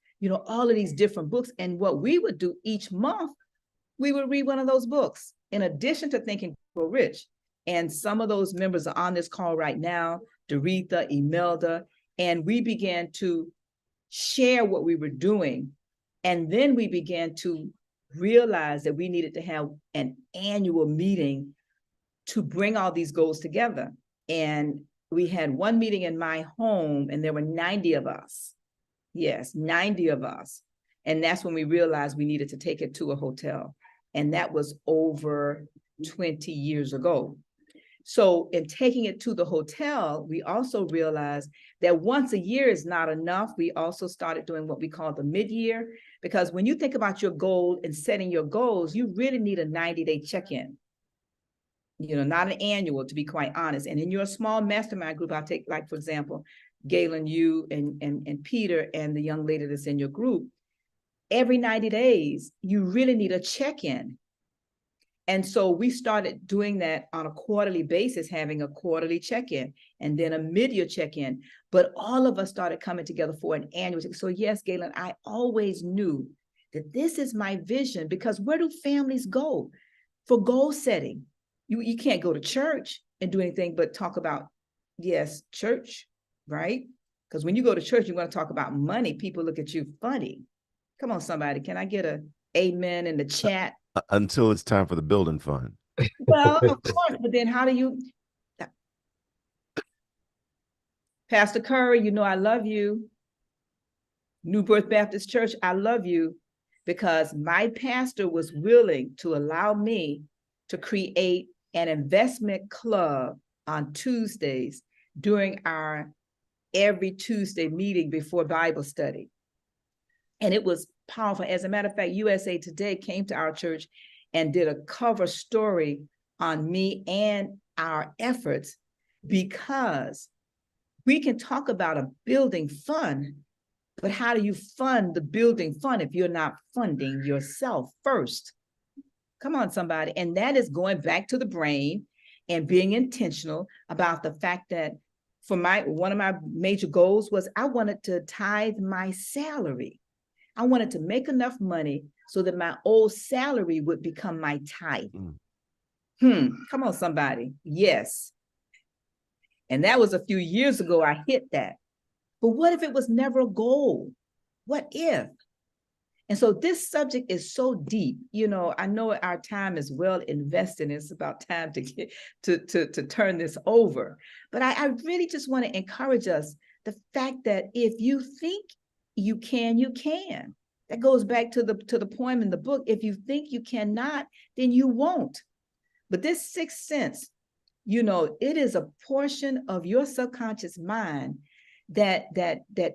all of these different books. And what we would do each month, we would read one of those books, in addition to Think and Grow Rich. And some of those members are on this call right now, Doretha, Imelda, and we began to share what we were doing. And then we began to realize that we needed to have an annual meeting to bring all these goals together. And we had one meeting in my home, and there were 90 of us. Yes, 90 of us. And that's when we realized we needed to take it to a hotel. And that was over 20 years ago. So in taking it to the hotel, we also realized that once a year is not enough. We also started doing what we call the mid-year, because when you think about your goal and setting your goals, you really need a 90-day check-in, not an annual, to be quite honest. And in your small mastermind group, I'll take, like, for example, Galen, you and Peter and the young lady that's in your group, every 90 days, you really need a check-in. And so we started doing that on a quarterly basis, having a quarterly check-in and then a mid-year check-in. But all of us started coming together for an annual. So yes, Galen, I always knew that this is my vision. Because where do families go for goal setting? You can't go to church and do anything but talk about, yes, church, right? Because when you go to church, you want to talk about money. People look at you funny. Come on, somebody. Can I get a amen in the chat? Until it's time for the building fund. Well, of course, but then how do you, Pastor Curry, you know I love you. New Birth Baptist Church, I love you, because my pastor was willing to allow me to create an investment club on Tuesdays during our every Tuesday meeting before Bible study. And it was powerful. As a matter of fact, USA Today came to our church and did a cover story on me and our efforts, because we can talk about a building fund, but how do you fund the building fund if you're not funding yourself first? Come on, somebody. And that is going back to the brain and being intentional about the fact that for one of my major goals was I wanted to tithe my salary. I wanted to make enough money so that my old salary would become my tithe. Come on, somebody. Yes. And that was a few years ago I hit that. But what if it was never a goal? What if? And so this subject is so deep. You know, I know our time is well invested. It's about time to get to turn this over. But I really just want to encourage us, the fact that if you think you can, you can. That goes back to the poem in the book. If you think you cannot, then you won't. But this sixth sense, you know, it is a portion of your subconscious mind that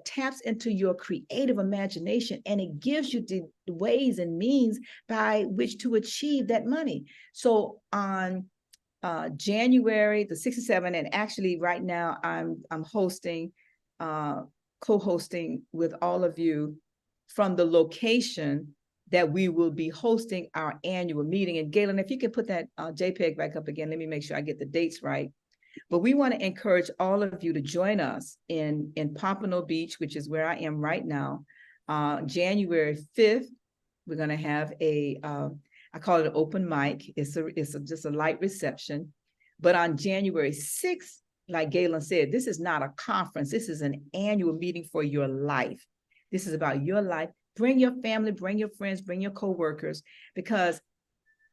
taps into your creative imagination, and it gives you the ways and means by which to achieve that money. So on January the 6th and 7th, and actually right now I'm hosting, co-hosting with all of you from the location that we will be hosting our annual meeting. And Galen, if you can put that JPEG back up again, let me make sure I get the dates right. But we want to encourage all of you to join us in Pompano Beach, which is where I am right now. January 5th, we're going to have I call it an open mic. It's just a light reception. But on January 6th, like Galen said, this is not a conference. This is an annual meeting for your life. This is about your life. Bring your family, bring your friends, bring your coworkers, because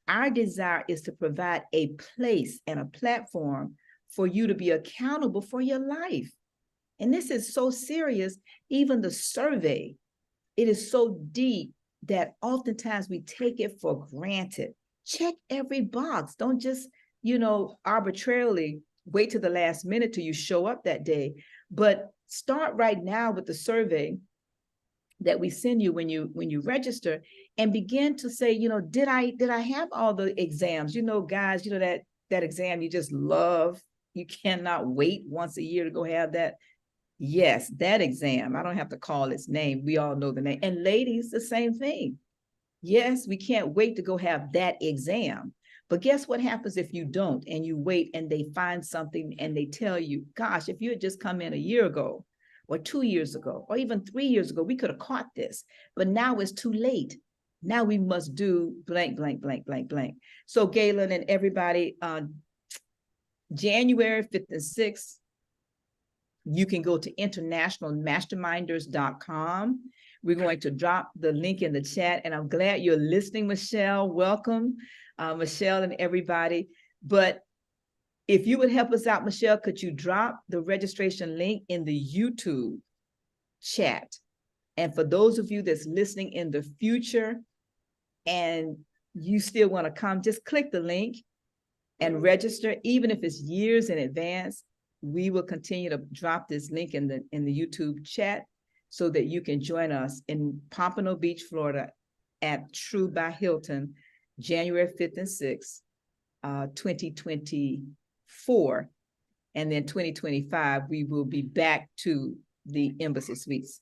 our desire is to provide a place and a platform for you to be accountable for your life. And this is so serious. Even the survey, it is so deep that oftentimes we take it for granted. Check every box. Don't just, you know, arbitrarily wait to the last minute till you show up that day, but start right now with the survey that we send you when you register, and begin to say, you know, did I have all the exams? You know, guys, you know, that exam you just love. You cannot wait once a year to go have that. Yes, that exam. I don't have to call its name. We all know the name. And ladies, the same thing. Yes, we can't wait to go have that exam. But guess what happens if you don't, and you wait and they find something and they tell you, gosh, if you had just come in a year ago or 2 years ago, or even 3 years ago, we could have caught this, but now it's too late. Now we must do blank, blank, blank, blank, blank. So Galen and everybody, January 5th and 6th, you can go to internationalmasterminders.com. We're going to drop the link in the chat, and I'm glad you're listening, Michelle. Welcome, Michelle and everybody. But if you would help us out, Michelle, could you drop the registration link in the YouTube chat? And for those of you that's listening in the future and you still want to come, just click the link and register. Even if it's years in advance, we will continue to drop this link in the YouTube chat so that you can join us in Pompano Beach, Florida at True by Hilton, January 5th and 6th, 2024. And then 2025, we will be back to the Embassy Suites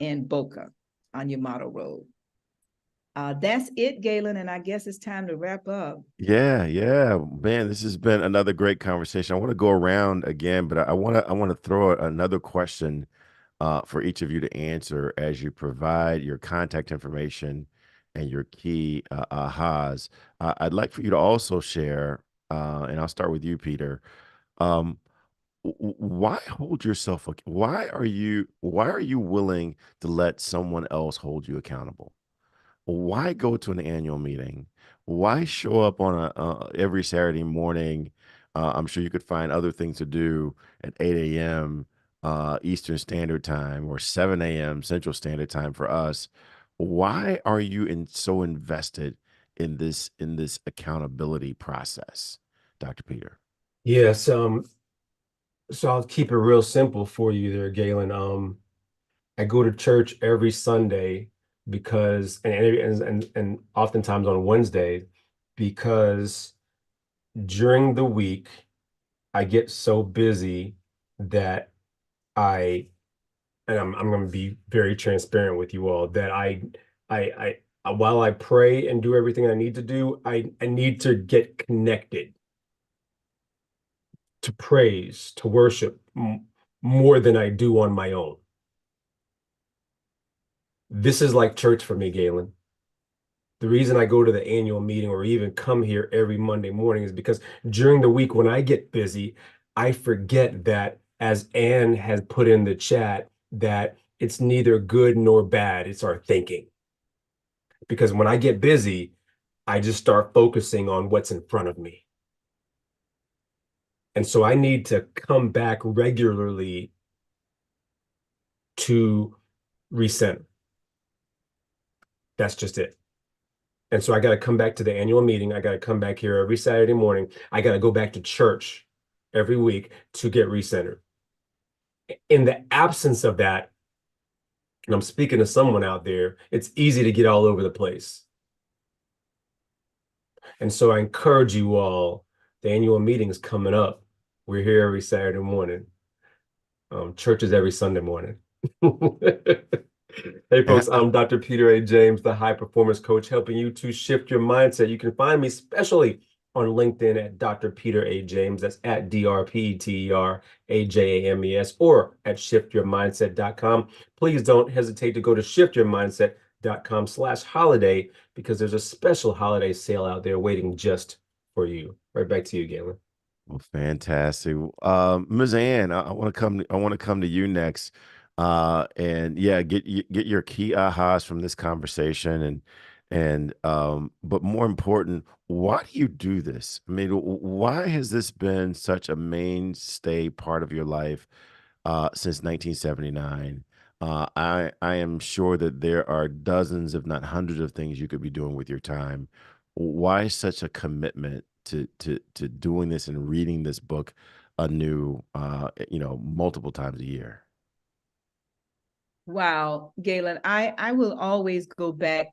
in Boca on your model road. That's it, Galen, and I guess it's time to wrap up. Yeah, man, this has been another great conversation. I want to go around again, but I want to throw another question for each of you to answer as you provide your contact information and your key ahas. I'd like for you to also share, and I'll start with you, Peter. Um, why hold yourself? Why are you willing to let someone else hold you accountable? Why go to an annual meeting? Why show up on a every Saturday morning? I'm sure you could find other things to do at 8 a.m. Eastern Standard Time or 7 a.m. Central Standard Time for us. Why are you so invested in this accountability process, Dr. Peter? Yes. So I'll keep it real simple for you there, Galen. I go to church every Sunday because and oftentimes on Wednesday because during the week I get so busy that I and I'm going to be very transparent with you all that while I pray and do everything I need to do, I need to get connected to praise, to worship more than I do on my own. This is like church for me, Galen. The reason I go to the annual meeting or even come here every Monday morning is because during the week when I get busy, I forget that, as Anne has put in the chat, that it's neither good nor bad, it's our thinking. Because when I get busy, I just start focusing on what's in front of me. And so I need to come back regularly to recenter. That's just it. And so I got to come back to the annual meeting. I got to come back here every Saturday morning. I got to go back to church every week to get recentered. In the absence of that, and I'm speaking to someone out there, it's easy to get all over the place. And so I encourage you all, the annual meeting is coming up. We're here every Saturday morning. Church is every Sunday morning. Hey, folks, I'm Dr. Peter A. James, the high performance coach, helping you to shift your mindset. You can find me especially on LinkedIn at Dr. Peter A. James. That's at DrPeterAjames, or at shiftyourmindset.com. Please don't hesitate to go to shiftyourmindset.com/holiday because there's a special holiday sale out there waiting just for you. Right back to you, Galen. Well, fantastic. Ms. Ann, I want to come. I want to come to you next, and yeah, get your key ahas from this conversation, but more important, why do you do this? I mean, why has this been such a mainstay part of your life since 1979? I am sure that there are dozens, if not hundreds, of things you could be doing with your time. Why such a commitment to doing this and reading this book anew, multiple times a year? Wow, Galen, I will always go back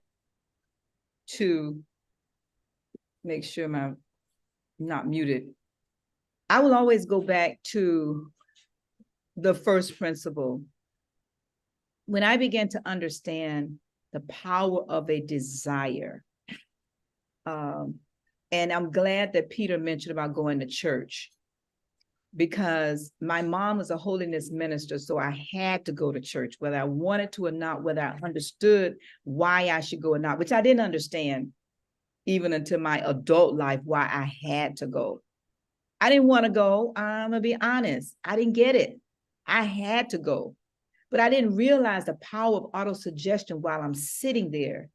to make sure I'm not muted. I will always go back to the first principle. When I began to understand the power of a desire, and I'm glad that Peter mentioned about going to church, because my mom was a holiness minister, so I had to go to church, whether I wanted to or not, whether I understood why I should go or not, which I didn't understand even until my adult life, why I had to go. I didn't want to go. I'm gonna be honest. I didn't get it. I had to go, but I didn't realize the power of autosuggestion while I'm sitting there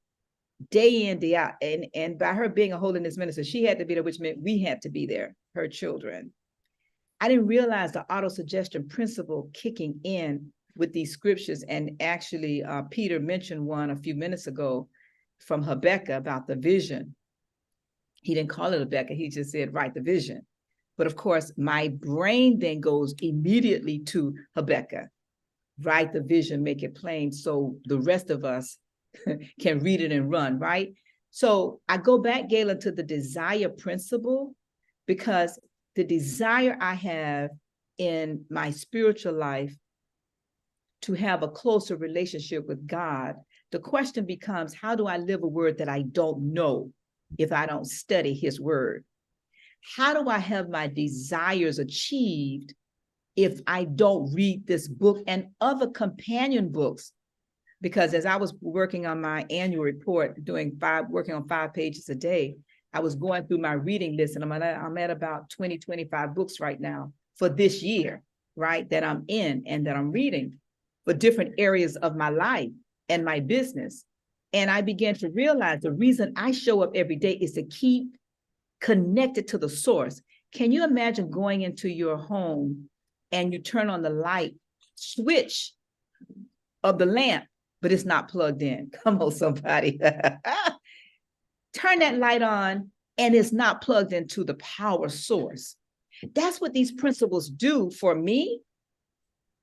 day in, day out. And by her being a holiness minister, she had to be there, which meant we had to be there, her children. I didn't realize the autosuggestion principle kicking in with these scriptures. And actually, Peter mentioned one a few minutes ago from Habakkuk about the vision. He didn't call it Habakkuk, he just said, write the vision. But of course, my brain then goes immediately to Habakkuk, write the vision, make it plain, so the rest of us can read it and run, right? So I go back, Galen, to the desire principle, because the desire I have in my spiritual life to have a closer relationship with God, the question becomes, how do I live a word that I don't know if I don't study his word? How do I have my desires achieved if I don't read this book and other companion books because as I was working on my annual report, working on 5 pages a day, I was going through my reading list, and I'm at about 20, 25 books right now for this year, right, that I'm in and that I'm reading for different areas of my life and my business. And I began to realize the reason I show up every day is to keep connected to the source. Can you imagine going into your home and you turn on the light switch of the lamp, but it's not plugged in? Come on, somebody. Turn that light on and it's not plugged into the power source. That's what these principles do for me,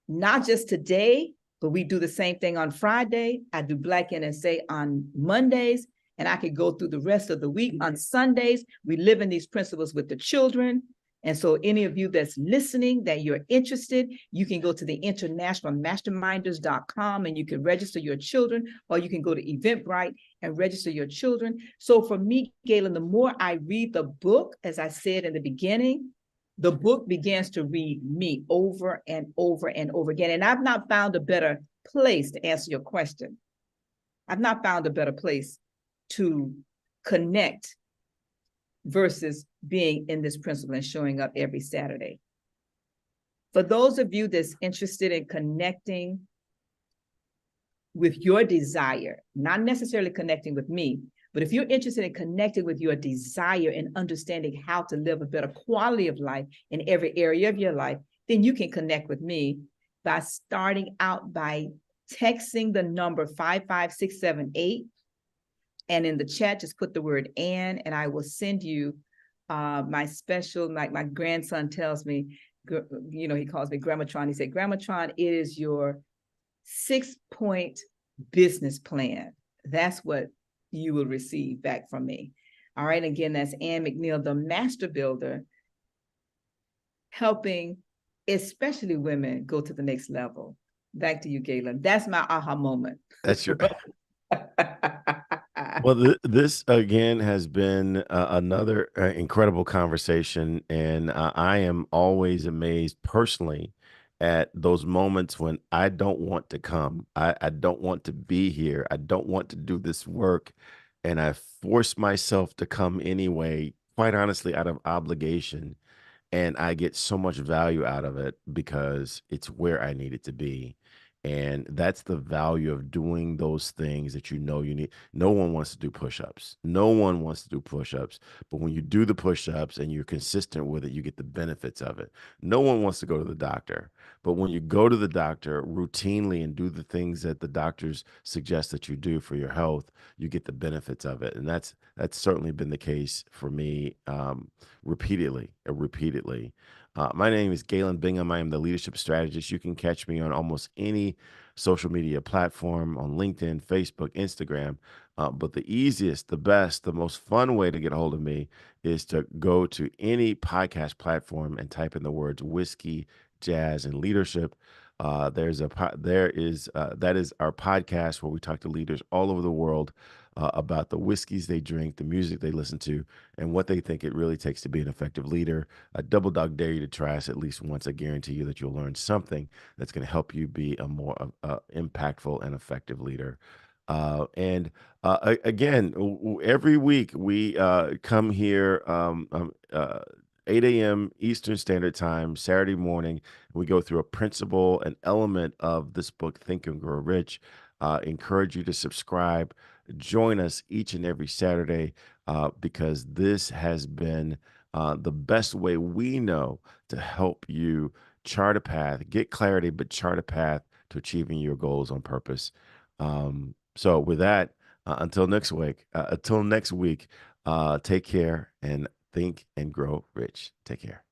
not just today, but we do the same thing on Friday. I do Black NSA on Mondays, and I could go through the rest of the week. On Sundays, we live in these principles with the children. And so any of you that's listening, that you're interested, you can go to the internationalmasterminders.com and you can register your children, or you can go to Eventbrite and register your children. So for me, Galen, the more I read the book, as I said in the beginning, the book begins to read me over and over and over again. And I've not found a better place to answer your question. I've not found a better place to connect versus being in this principle and showing up every Saturday. For those of you that's interested in connecting with your desire, not necessarily connecting with me, but if you're interested in connecting with your desire and understanding how to live a better quality of life in every area of your life, then you can connect with me by starting out by texting the number 55678. And in the chat, just put the word and I will send you my special, like my grandson tells me, you know, he calls me Grammatron. He said, Grammatron, it is your 6-point business plan. That's what you will receive back from me. All right. Again, that's Ann McNeil, the master builder, helping especially women go to the next level. Back to you, Galen. That's my aha moment. That's your. Well, this again has been another incredible conversation, and I am always amazed personally at those moments when I don't want to come. I don't want to be here. I don't want to do this work, and I force myself to come anyway, quite honestly, out of obligation. And I get so much value out of it because it's where I need it to be. And that's the value of doing those things that you know you need. No one wants to do push-ups. No one wants to do push-ups. But when you do the push-ups and you're consistent with it, you get the benefits of it. No one wants to go to the doctor. But when you go to the doctor routinely and do the things that the doctors suggest that you do for your health, you get the benefits of it. And that's certainly been the case for me, repeatedly. My name is Galen Bingham. I am the leadership strategist. You can catch me on almost any social media platform, on LinkedIn, Facebook, Instagram. But the easiest, the best, the most fun way to get a hold of me is to go to any podcast platform and type in the words whiskey, jazz, and leadership. That is our podcast where we talk to leaders all over the world about the whiskeys they drink, the music they listen to, and what they think it really takes to be an effective leader. I double dog dare you to try us at least once. I guarantee you that you'll learn something that's going to help you be a more impactful and effective leader. Again, every week we come here 8 a.m. Eastern Standard Time, Saturday morning. We go through a principle, an element of this book, Think and Grow Rich. Encourage you to subscribe. Join us each and every Saturday because this has been the best way we know to help you chart a path, get clarity, but chart a path to achieving your goals on purpose. So with that, until next week, take care and think and grow rich. Take care.